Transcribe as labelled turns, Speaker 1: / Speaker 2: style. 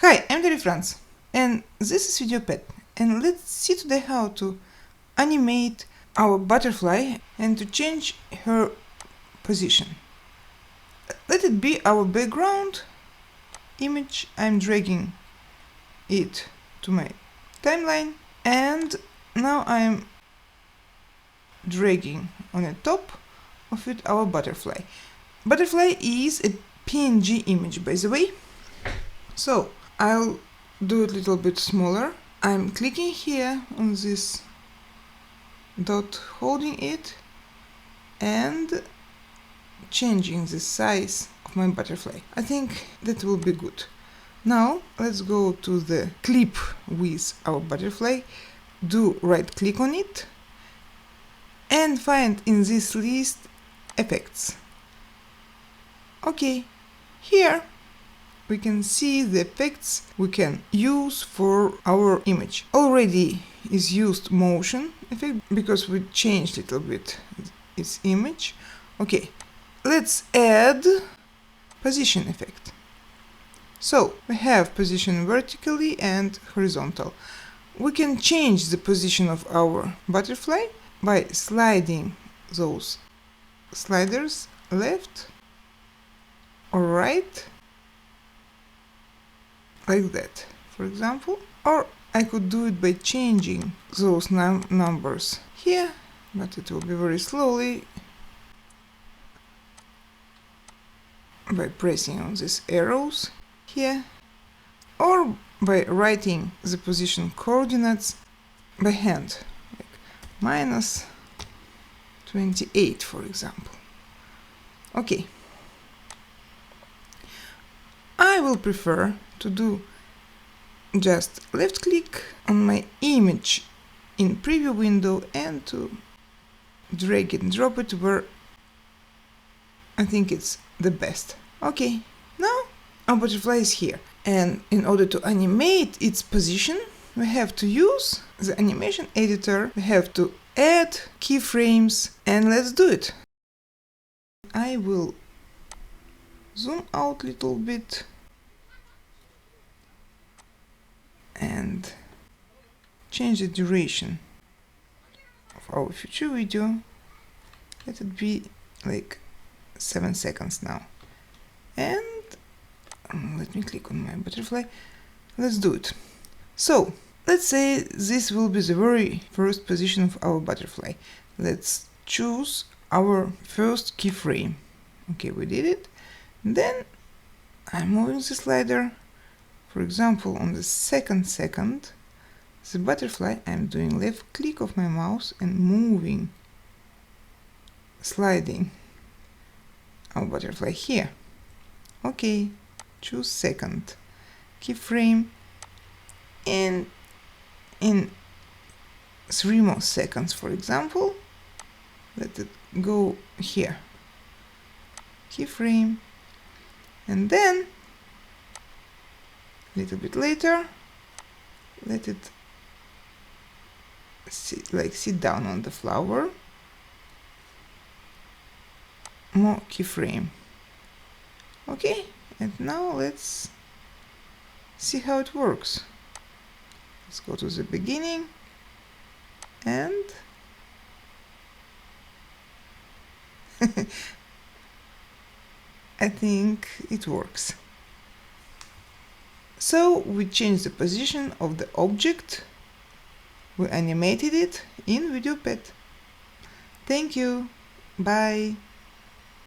Speaker 1: Hi, I'm Dari France, and this is VideoPad, and let's see today how to animate our butterfly and to change her position. Let it be our background image. I'm dragging it to my timeline, and now I'm dragging on the top of it our butterfly. Butterfly is a PNG image, by the way, so I'll do it a little bit smaller. I'm clicking here on this dot, holding it and changing the size of my butterfly. I think that will be good. Now let's go to the clip with our butterfly, do right click on it and find in this list effects. Okay, here we can see the effects we can use for our image. Already is used motion effect because we changed a little bit its image. Okay, let's add position effect. So we have position vertically and horizontal. We can change the position of our butterfly by sliding those sliders left or right, like that, for example. Or I could do it by changing those numbers here, but it will be very slowly, by pressing on these arrows here, or by writing the position coordinates by hand, like minus 28, for example. Okay, I will prefer to do just left click on my image in preview window and to drag it and drop it where I think it's the best. Okay, now our butterfly is here, and in order to animate its position we have to use the animation editor. We have to add keyframes, and let's do it. I will zoom out a little bit and change the duration of our future video. Let it be like 7 seconds now. And let me click on my butterfly. Let's do it. So let's say this will be the very first position of our butterfly. Let's choose our first keyframe. Okay, we did it. Then I'm moving the slider. For example, on the second, the butterfly, I'm doing left click of my mouse and moving, sliding our butterfly here. Okay, choose second keyframe, and in 3 more seconds, for example, let it go here. Keyframe, and then a little bit later, let it sit down on the flower. More keyframe. Okay, and now let's see how it works. Let's go to the beginning, and I think it works. So we changed the position of the object, we animated it in VideoPad. Thank you, bye.